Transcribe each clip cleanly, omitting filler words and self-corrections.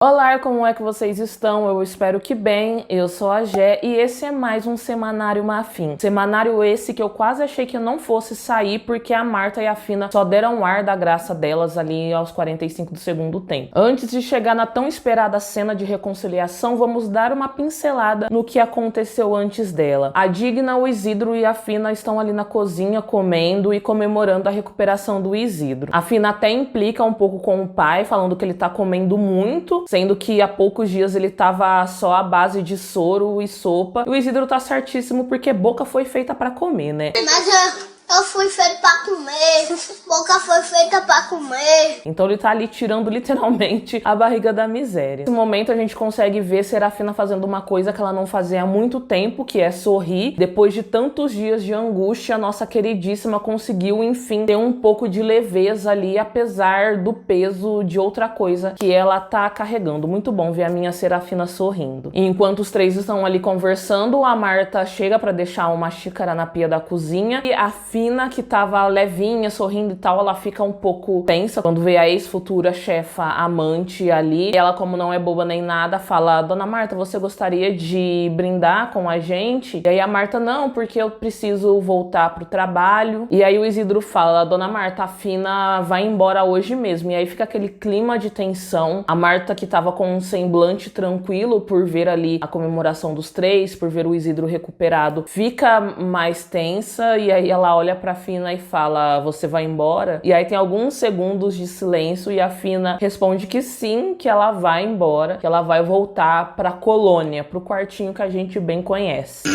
Olá, como é que vocês estão? Eu espero que bem. Eu sou a Gé e esse é mais um Semanário Mafim. Semanário esse que eu quase achei que eu não fosse sair porque a Marta e a Fina só deram ar da graça delas ali aos 45 do segundo tempo. Antes de chegar na tão esperada cena de reconciliação, vamos dar uma pincelada no que aconteceu antes dela. A Digna, o Isidro e a Fina estão ali na cozinha comendo e comemorando a recuperação do Isidro. A Fina até implica um pouco com o pai, falando que ele tá comendo muito, sendo que há poucos dias ele tava só à base de soro e sopa. E o Isidro tá certíssimo porque boca foi feita pra comer, né? Mas eu fui feito pra comer, boca foi feita pra comer. Então ele tá ali tirando literalmente a barriga da miséria. Nesse momento a gente consegue ver Serafina fazendo uma coisa que ela não fazia há muito tempo, que é sorrir. Depois de tantos dias de angústia, a nossa queridíssima conseguiu, enfim, ter um pouco de leveza ali, apesar do peso de outra coisa que ela tá carregando. Muito bom ver a minha Serafina sorrindo. E enquanto os três estão ali conversando, a Marta chega pra deixar uma xícara na pia da cozinha e a Fina, que tava levinha, sorrindo e tal, ela fica um pouco tensa quando vê a ex-futura chefa amante ali. E ela, como não é boba nem nada, fala: Dona Marta, você gostaria de brindar com a gente? E aí a Marta: não, porque eu preciso voltar pro trabalho. E aí o Isidro fala: Dona Marta, a Fina vai embora hoje mesmo. E aí fica aquele clima de tensão. A Marta, que tava com um semblante tranquilo por ver ali a comemoração dos três, por ver o Isidro recuperado, fica mais tensa. E aí ela olha pra Fina e fala: você vai embora? E aí tem alguns segundos de silêncio e a Fina responde que sim, que ela vai embora, que ela vai voltar pra colônia, pro quartinho que a gente bem conhece.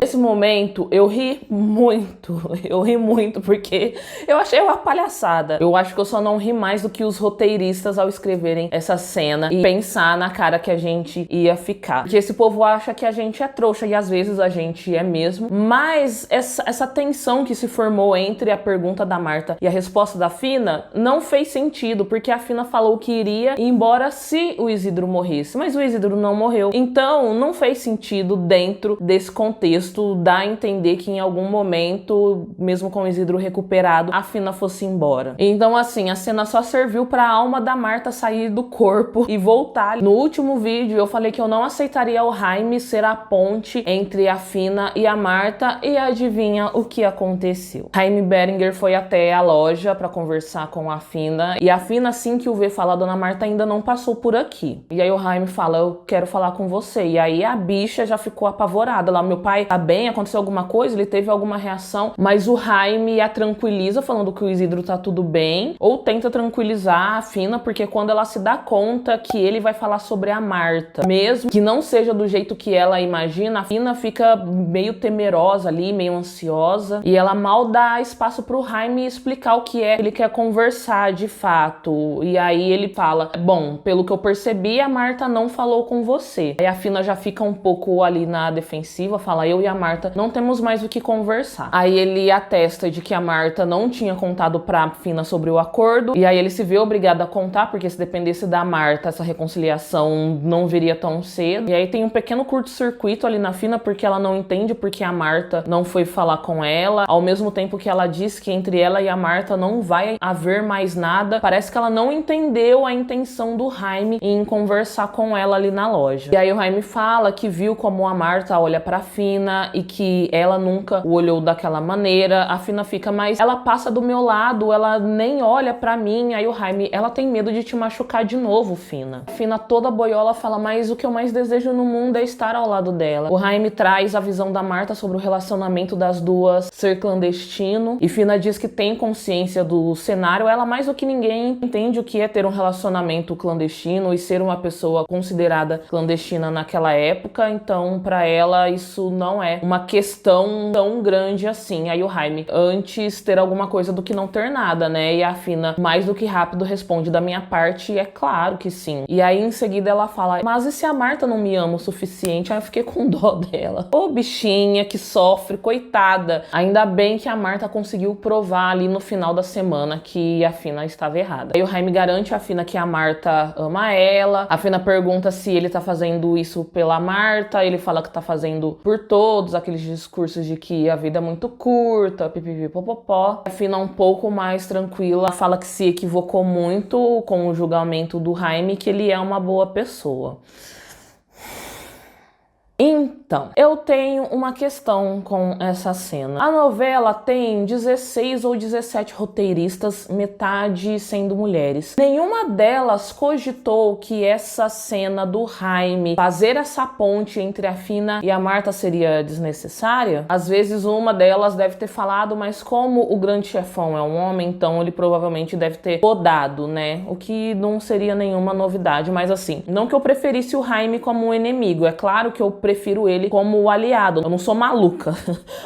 Nesse momento eu ri muito porque eu achei uma palhaçada. Eu acho que eu só não ri mais do que os roteiristas ao escreverem essa cena e pensar na cara que a gente ia ficar. Porque esse povo acha que a gente é trouxa e às vezes a gente é mesmo, mas essa tensão que se formou entre a pergunta da Marta e a resposta da Fina não fez sentido, porque a Fina falou que iria ir embora se o Isidro morresse, mas o Isidro não morreu. Então não fez sentido dentro desse contexto dá a entender que em algum momento, mesmo com o Isidro recuperado, a Fina fosse embora. Então assim, a cena só serviu pra alma da Marta sair do corpo e voltar. No último vídeo eu falei que eu não aceitaria o Jaime ser a ponte entre a Fina e a Marta, e adivinha o que aconteceu? Jaime Beringer foi até a loja pra conversar com a Fina, e a Fina, assim que o vê falar: Dona Marta ainda não passou por aqui. E aí o Jaime fala: eu quero falar com você. E aí a bicha já ficou apavorada lá: meu pai tá bem? Aconteceu alguma coisa? Ele teve alguma reação? Mas o Jaime a tranquiliza, falando que o Isidro tá tudo bem, ou tenta tranquilizar a Fina, porque quando ela se dá conta que ele vai falar sobre a Marta, mesmo que não seja do jeito que ela imagina, a Fina fica meio temerosa ali, meio ansiosa, e ela mal dá espaço pro Jaime explicar o que é. Ele quer conversar de fato, e aí ele fala: bom, pelo que eu percebi, a Marta não falou com você. Aí a Fina já fica um pouco ali na defensiva, fala: eu e a Marta não temos mais o que conversar. Aí ele atesta de que a Marta não tinha contado pra Fina sobre o acordo, e aí ele se vê obrigado a contar, porque se dependesse da Marta, essa reconciliação não viria tão cedo. E aí tem um pequeno curto-circuito ali na Fina, porque ela não entende porque a Marta não foi falar com ela, ao mesmo tempo que ela diz que entre ela e a Marta não vai haver mais nada. Parece que ela não entendeu a intenção do Jaime em conversar com ela ali na loja. E aí o Jaime fala que viu como a Marta olha pra Fina e que ela nunca o olhou daquela maneira. A Fina fica: mas ela passa do meu lado, ela nem olha pra mim. Aí o Jaime: ela tem medo de te machucar de novo, Fina. A Fina toda boiola fala: mas o que eu mais desejo no mundo é estar ao lado dela. O Jaime traz a visão da Marta sobre o relacionamento das duas ser clandestino, e Fina diz que tem consciência do cenário. Ela, mais do que ninguém, entende o que é ter um relacionamento clandestino e ser uma pessoa considerada clandestina naquela época. Então pra ela isso não é uma questão tão grande assim. Aí o Jaime: antes ter alguma coisa do que não ter nada, né? E a Fina, mais do que rápido, responde: da minha parte, é claro que sim. E aí em seguida ela fala: mas e se a Marta não me ama o suficiente? Aí eu fiquei com dó dela. Ô bichinha que sofre, coitada. Ainda bem que a Marta conseguiu provar ali no final da semana que a Fina estava errada. Aí o Jaime garante a Fina que a Marta ama ela. A Fina pergunta se ele tá fazendo isso pela Marta, ele fala que tá fazendo por todos. todos aqueles discursos de que a vida é muito curta, pipipipopopó. A Fina, um pouco mais tranquila, fala que se equivocou muito com o julgamento do Jaime, que ele é uma boa pessoa. Então, eu tenho uma questão com essa cena. A novela tem 16 ou 17 roteiristas, metade sendo mulheres. Nenhuma delas cogitou que essa cena do Jaime fazer essa ponte entre a Fina e a Marta seria desnecessária. Às vezes uma delas deve ter falado, mas como o grande chefão é um homem, então ele provavelmente deve ter podado, né? O que não seria nenhuma novidade, mas assim, não que eu preferisse o Jaime como um inimigo, é claro que eu prefiro ele como o aliado, eu não sou maluca.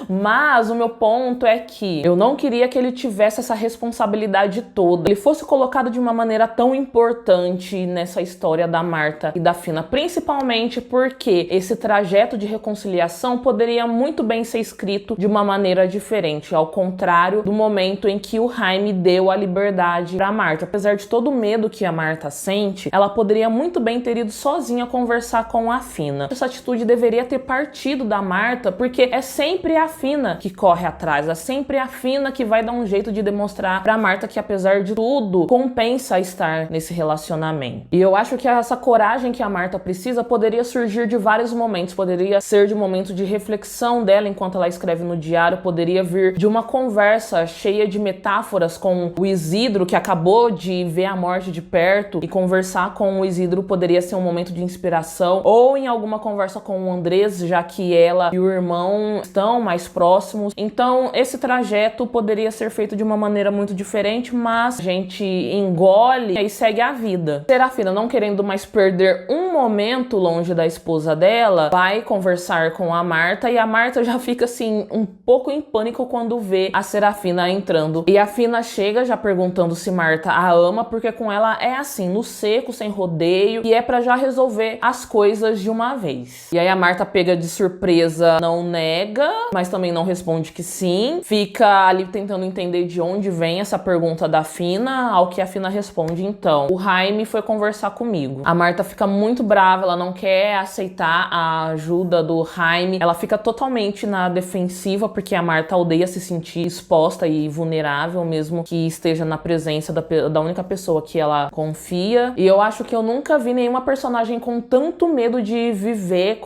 Mas o meu ponto é que eu não queria que ele tivesse essa responsabilidade toda, ele fosse colocado de uma maneira tão importante nessa história da Marta e da Fina, principalmente porque esse trajeto de reconciliação poderia muito bem ser escrito de uma maneira diferente, ao contrário do momento em que o Jaime deu a liberdade pra Marta. Apesar de todo o medo que a Marta sente, ela poderia muito bem ter ido sozinha conversar com a Fina. Essa atitude deveria ter partido da Marta, porque é sempre a Fina que corre atrás, é sempre a Fina que vai dar um jeito de demonstrar pra Marta que, apesar de tudo, compensa estar nesse relacionamento. E eu acho que essa coragem que a Marta precisa poderia surgir de vários momentos, poderia ser de um momento de reflexão dela enquanto ela escreve no diário, poderia vir de uma conversa cheia de metáforas com o Isidro, que acabou de ver a morte de perto, e conversar com o Isidro poderia ser um momento de inspiração, ou em alguma conversa com o Andrés, já que ela e o irmão estão mais próximos. Então esse trajeto poderia ser feito de uma maneira muito diferente, mas a gente engole e segue a vida. Serafina, não querendo mais perder um momento longe da esposa dela, vai conversar com a Marta, e a Marta já fica assim um pouco em pânico quando vê a Serafina entrando. E a Fina chega já perguntando se Marta a ama, porque com ela é assim, no seco, sem rodeio, e é pra já resolver as coisas de uma vez. E aí a Marta pega de surpresa, não nega, mas também não responde que sim. Fica ali tentando entender de onde vem essa pergunta da Fina, ao que a Fina responde: então, o Jaime foi conversar comigo. A Marta fica muito brava, ela não quer aceitar a ajuda do Jaime, ela fica totalmente na defensiva, porque a Marta odeia se sentir exposta e vulnerável, mesmo que esteja na presença da única pessoa que ela confia. E eu acho que eu nunca vi nenhuma personagem com tanto medo de viver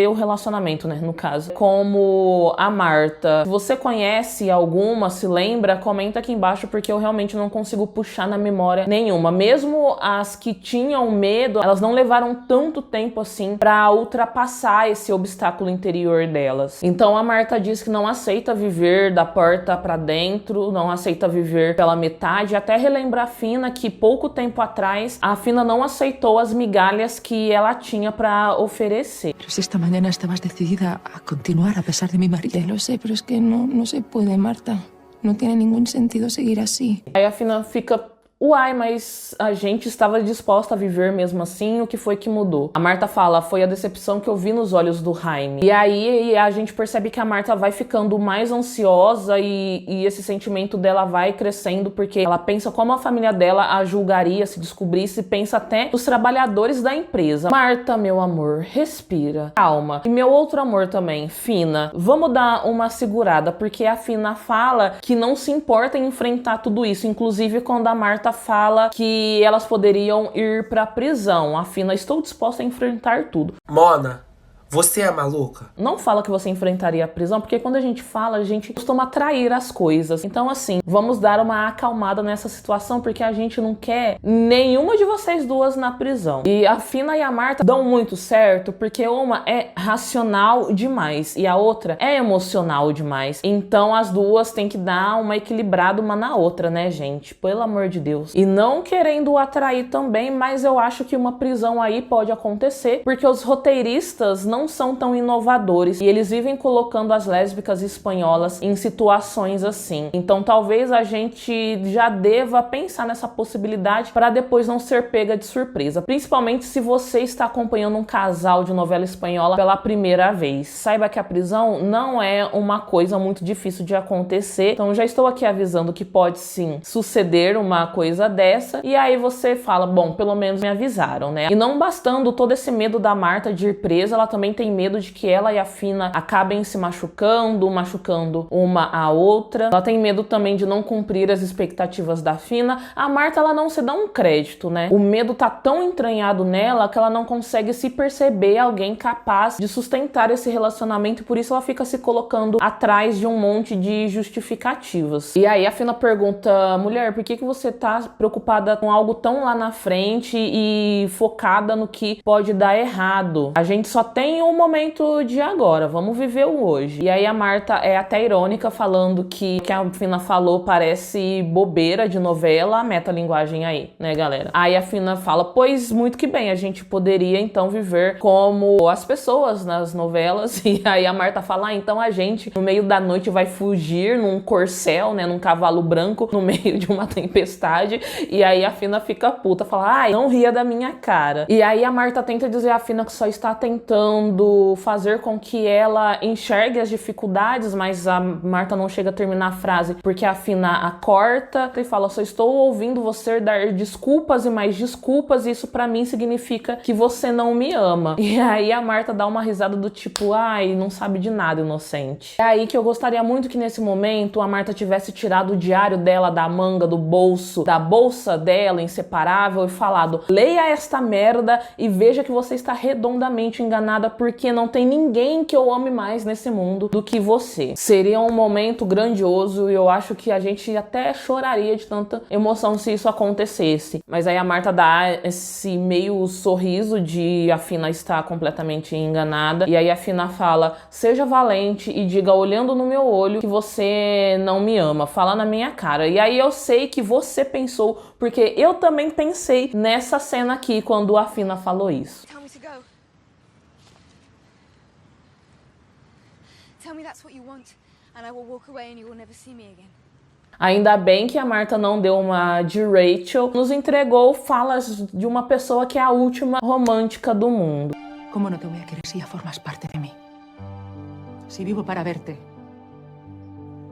o relacionamento, né, no caso, como a Marta. Se você conhece alguma, se lembra, comenta aqui embaixo, porque eu realmente não consigo puxar na memória nenhuma. Mesmo as que tinham medo, elas não levaram tanto tempo assim pra ultrapassar esse obstáculo interior delas. Então a Marta diz que não aceita viver da porta pra dentro, não aceita viver pela metade, até relembrar a Fina que pouco tempo atrás a Fina não aceitou as migalhas que ela tinha pra oferecer. Pero si esta mañana estabas decidida a continuar a pesar de mi marido. Ya lo sé, pero es que no se puede, Marta. No tiene ningún sentido seguir así. Aí a Fina fica: uai, mas a gente estava disposta a viver mesmo assim, o que foi que mudou? A Marta fala: foi a decepção que eu vi nos olhos do Jaime. E aí a gente percebe que a Marta vai ficando mais ansiosa e esse sentimento dela vai crescendo, porque ela pensa como a família dela a julgaria se descobrisse, pensa até os trabalhadores da empresa. Marta, meu amor, respira, calma. E meu outro amor também, Fina, vamos dar uma segurada, porque a Fina fala que não se importa em enfrentar tudo isso, inclusive quando a Marta fala que elas poderiam ir pra prisão. A Fina: estou disposta a enfrentar tudo. Mona, você é maluca? Não fala que você enfrentaria a prisão, porque quando a gente fala, a gente costuma trair as coisas. Então assim, vamos dar uma acalmada nessa situação, porque a gente não quer nenhuma de vocês duas na prisão. E a Fina e a Marta dão muito certo, porque uma é racional demais e a outra é emocional demais. Então as duas têm que dar uma equilibrada uma na outra, né, gente? Pelo amor de Deus. E não querendo atrair também, mas eu acho que uma prisão aí pode acontecer, porque os roteiristas não são tão inovadores e eles vivem colocando as lésbicas espanholas em situações assim. Então talvez a gente já deva pensar nessa possibilidade para depois não ser pega de surpresa, principalmente se você está acompanhando um casal de novela espanhola pela primeira vez. Saiba que a prisão não é uma coisa muito difícil de acontecer, então já estou aqui avisando que pode sim suceder uma coisa dessa, e aí você fala: bom, pelo menos me avisaram, né? E não bastando todo esse medo da Marta de ir presa, ela também também tem medo de que ela e a Fina acabem se machucando uma a outra. Ela tem medo também de não cumprir as expectativas da Fina. A Marta, ela não se dá um crédito, né? O medo tá tão entranhado nela que ela não consegue se perceber alguém capaz de sustentar esse relacionamento, e por isso ela fica se colocando atrás de um monte de justificativas. E aí a Fina pergunta: mulher, por que você tá preocupada com algo tão lá na frente e focada no que pode dar errado? A gente só tem um momento de agora, vamos viver o hoje. E aí a Marta é até irônica, falando que o que a Fina falou parece bobeira de novela, metalinguagem aí, né, galera? Aí a Fina fala: pois muito que bem, a gente poderia então viver como as pessoas nas novelas. E aí a Marta fala: ah, então a gente no meio da noite vai fugir num corcel, né, num cavalo branco no meio de uma tempestade. E aí a Fina fica puta, fala: ai, não ria da minha cara. E aí a Marta tenta dizer à Fina que só está tentando fazer com que ela enxergue as dificuldades, mas a Marta não chega a terminar a frase porque a Fina a corta e fala: só estou ouvindo você dar desculpas e mais desculpas, e isso pra mim significa que você não me ama. E aí a Marta dá uma risada do tipo: ai, não sabe de nada, inocente. É aí que eu gostaria muito que nesse momento a Marta tivesse tirado o diário dela da manga do bolso, da bolsa dela inseparável, e falado: leia esta merda e veja que você está redondamente enganada, porque não tem ninguém que eu ame mais nesse mundo do que você. Seria um momento grandioso e eu acho que a gente até choraria de tanta emoção se isso acontecesse. Mas aí a Marta dá esse meio sorriso de a Fina estar completamente enganada, e aí a Fina fala: seja valente e diga olhando no meu olho que você não me ama, fala na minha cara. E aí eu sei que você pensou, porque eu também pensei nessa cena aqui quando a Fina falou isso. Tell me to go. Tell me that's what you want, and I will walk away and you will never see me again. Ainda bem que a Marta não deu uma de Rachel, nos entregou falas de uma pessoa que é a última romântica do mundo. ¿Cómo no te voy a querer si ya formas parte de mí? Si vivo para verte.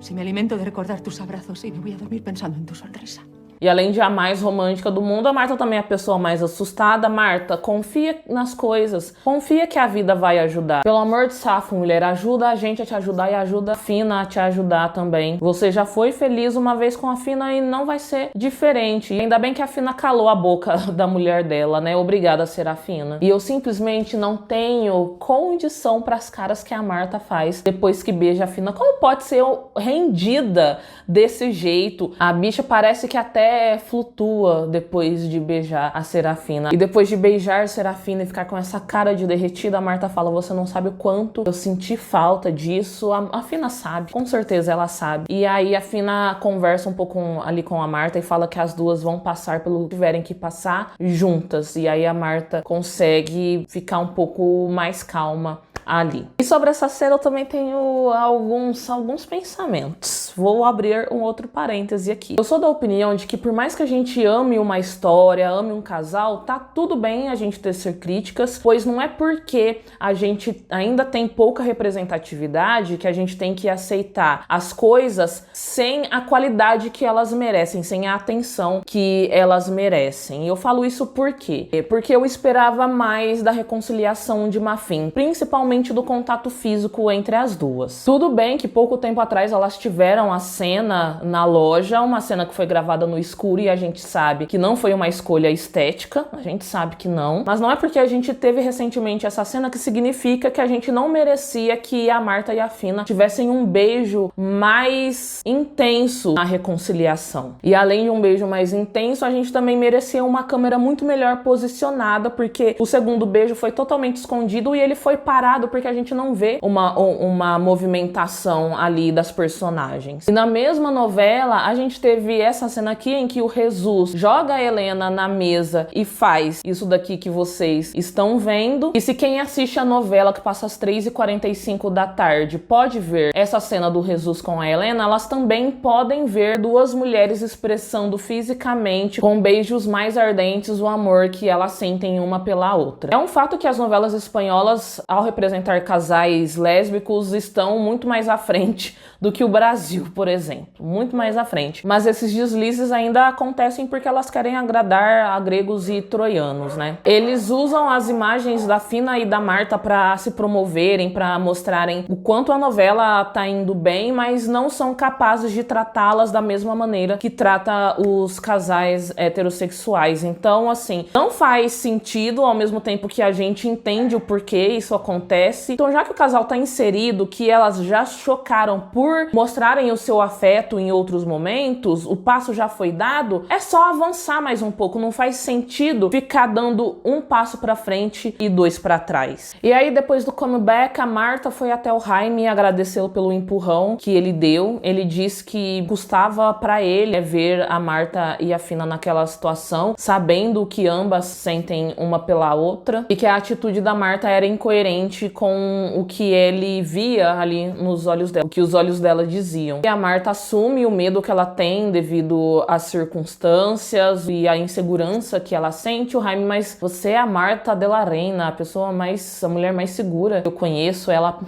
Si me alimento de recordar tus abrazos y me voy a dormir pensando en tu sonrisa. E além de a mais romântica do mundo, a Marta também é a pessoa mais assustada. Marta, confia nas coisas. Confia que a vida vai ajudar. Pelo amor de Safo, mulher, ajuda a gente a te ajudar e ajuda a Fina a te ajudar também. Você já foi feliz uma vez com a Fina e não vai ser diferente. E ainda bem que a Fina calou a boca da mulher dela, né? Obrigada, Serafina. E eu simplesmente não tenho condição para as caras que a Marta faz depois que beija a Fina. Como pode ser rendida desse jeito? A bicha parece que até flutua depois de beijar a Serafina. E depois de beijar a Serafina e ficar com essa cara de derretida, a Marta fala: você não sabe o quanto eu senti falta disso. A Fina sabe, com certeza ela sabe. E aí a Fina conversa um pouco ali com a Marta e fala que as duas vão passar pelo que tiverem que passar juntas. E aí a Marta consegue ficar um pouco mais calma ali. E sobre essa cena eu também tenho alguns pensamentos. Vou abrir um outro parêntese aqui. Eu sou da opinião de que por mais que a gente ame uma história, ame um casal, tá tudo bem a gente tecer críticas, pois não é porque a gente ainda tem pouca representatividade que a gente tem que aceitar as coisas sem a qualidade que elas merecem, sem a atenção que elas merecem. E eu falo isso por quê? Porque eu esperava mais da reconciliação de Muffin, principalmente do contato físico entre as duas. Tudo bem que pouco tempo atrás elas tiveram a cena na loja, uma cena que foi gravada no escuro, e a gente sabe que não foi uma escolha estética, a gente sabe que não, mas não é porque a gente teve recentemente essa cena que significa que a gente não merecia que a Marta e a Fina tivessem um beijo mais intenso na reconciliação. E além de um beijo mais intenso, a gente também merecia uma câmera muito melhor posicionada, porque o segundo beijo foi totalmente escondido e ele foi parado porque a gente não vê uma movimentação ali das personagens. E na mesma novela, a gente teve essa cena aqui em que o Jesus joga a Helena na mesa e faz isso daqui que vocês estão vendo. E se quem assiste a novela, que passa às 3h45 da tarde, pode ver essa cena do Jesus com a Helena, elas também podem ver duas mulheres expressando fisicamente, com beijos mais ardentes, o amor que elas sentem uma pela outra. É um fato que as novelas espanholas, ao representar apresentar casais lésbicos estão muito mais à frente do que o Brasil, por exemplo. Muito mais à frente. Mas esses deslizes ainda acontecem porque elas querem agradar a gregos e troianos, né? Eles usam as imagens da Fina e da Marta para se promoverem, para mostrarem o quanto a novela tá indo bem, mas não são capazes de tratá-las da mesma maneira que trata os casais heterossexuais. Então, assim, não faz sentido, ao mesmo tempo que a gente entende o porquê isso acontece. Então, já que o casal tá inserido, que elas já chocaram por mostrarem o seu afeto em outros momentos, o passo já foi dado, é só avançar mais um pouco. Não faz sentido ficar dando um passo pra frente e dois pra trás. E aí, depois do comeback, a Marta foi até o Jaime agradecê-lo pelo empurrão que ele deu. Ele disse que custava pra ele ver a Marta e a Fina naquela situação, sabendo que ambas sentem uma pela outra, e que a atitude da Marta era incoerente com o que ele via ali nos olhos dela, o que os olhos dela diziam. E a Marta assume o medo que ela tem devido às circunstâncias e à insegurança que ela sente. O Jaime, mas você é a Marta de la Reina, a mulher mais segura que eu conheço. Ela...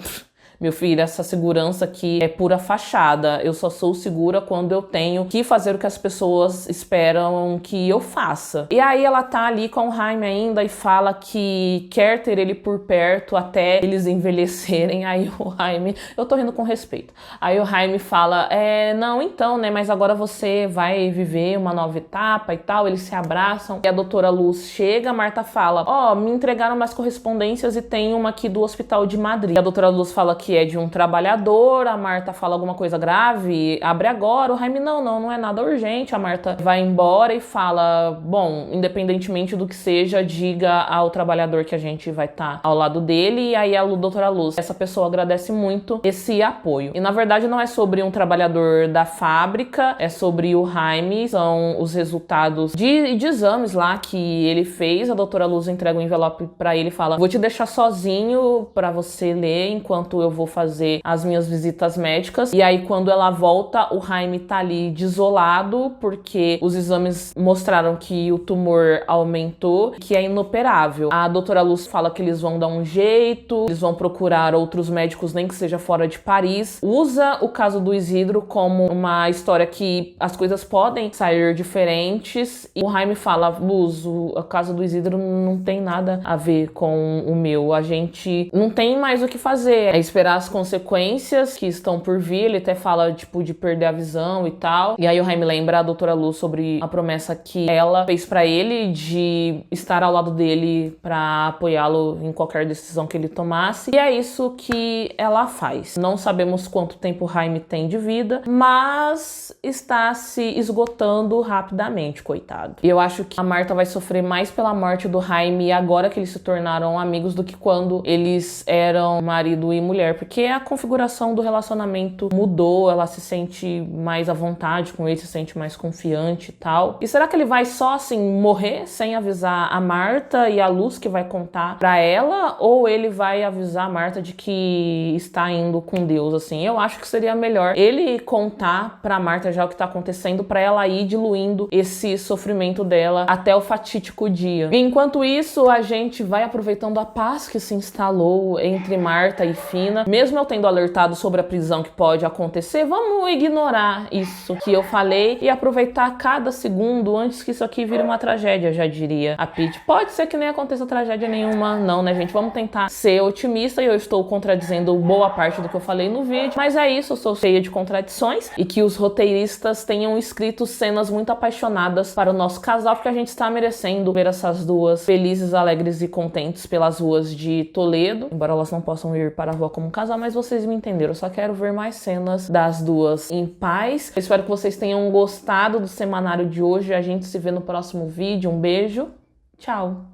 Meu filho, essa segurança aqui é pura fachada. Eu só sou segura quando eu tenho que fazer o que as pessoas esperam que eu faça. E aí ela tá ali com o Jaime ainda e fala que quer ter ele por perto até eles envelhecerem. Aí o Jaime... Eu tô rindo com respeito. Aí o Jaime fala, não, então, né, mas agora você vai viver uma nova etapa e tal. Eles se abraçam. E a doutora Luz chega, a Marta fala, me entregaram umas correspondências e tem uma aqui do Hospital de Madrid. E a doutora Luz fala que é de um trabalhador, a Marta fala alguma coisa grave, abre agora, o Jaime, não é nada urgente, a Marta vai embora e fala, bom, independentemente do que seja, diga ao trabalhador que a gente vai estar ao lado dele. E aí a doutora Luz, essa pessoa agradece muito esse apoio. E na verdade não é sobre um trabalhador da fábrica, é sobre o Jaime, são os resultados de exames lá que ele fez. A doutora Luz entrega um envelope pra ele e fala, vou te deixar sozinho pra você ler enquanto eu vou fazer as minhas visitas médicas. E aí quando ela volta, o Jaime tá ali desolado porque os exames mostraram que o tumor aumentou, que é inoperável. A doutora Luz fala que eles vão dar um jeito, eles vão procurar outros médicos, nem que seja fora de Paris. Usa o caso do Isidro como uma história que as coisas podem sair diferentes. E o Jaime fala, Luz, o caso do Isidro não tem nada a ver com o meu. A gente não tem mais o que fazer. É esperar as consequências que estão por vir. Ele até fala, tipo, de perder a visão e tal. E aí o Jaime lembra a doutora Luz sobre a promessa que ela fez pra ele de estar ao lado dele pra apoiá-lo em qualquer decisão que ele tomasse. E é isso que ela faz. Não sabemos quanto tempo o Jaime tem de vida, mas está se esgotando rapidamente, coitado. E eu acho que a Marta vai sofrer mais pela morte do Jaime agora que eles se tornaram amigos do que quando eles eram marido e mulher, porque a configuração do relacionamento mudou, ela se sente mais à vontade com ele, se sente mais confiante e tal. E será que ele vai só, assim, morrer sem avisar a Marta e a Luz que vai contar pra ela? Ou ele vai avisar a Marta de que está indo com Deus, assim? Eu acho que seria melhor ele contar pra Marta já o que tá acontecendo, pra ela ir diluindo esse sofrimento dela até o fatídico dia. Enquanto isso, a gente vai aproveitando a paz que se instalou entre Marta e Fina. Mesmo eu tendo alertado sobre a prisão que pode acontecer, vamos ignorar isso que eu falei e aproveitar cada segundo antes que isso aqui vire uma tragédia, já diria a Pete. Pode ser que nem aconteça tragédia nenhuma, não, né, gente? Vamos tentar ser otimista, e eu estou contradizendo boa parte do que eu falei no vídeo, mas é isso, eu sou cheia de contradições, e que os roteiristas tenham escrito cenas muito apaixonadas para o nosso casal, porque a gente está merecendo ver essas duas felizes, alegres e contentes pelas ruas de Toledo, embora elas não possam ir para a rua como um casal, mas vocês me entenderam. Eu só quero ver mais cenas das duas em paz. Eu espero que vocês tenham gostado do semanário de hoje. A gente se vê no próximo vídeo. Um beijo. Tchau.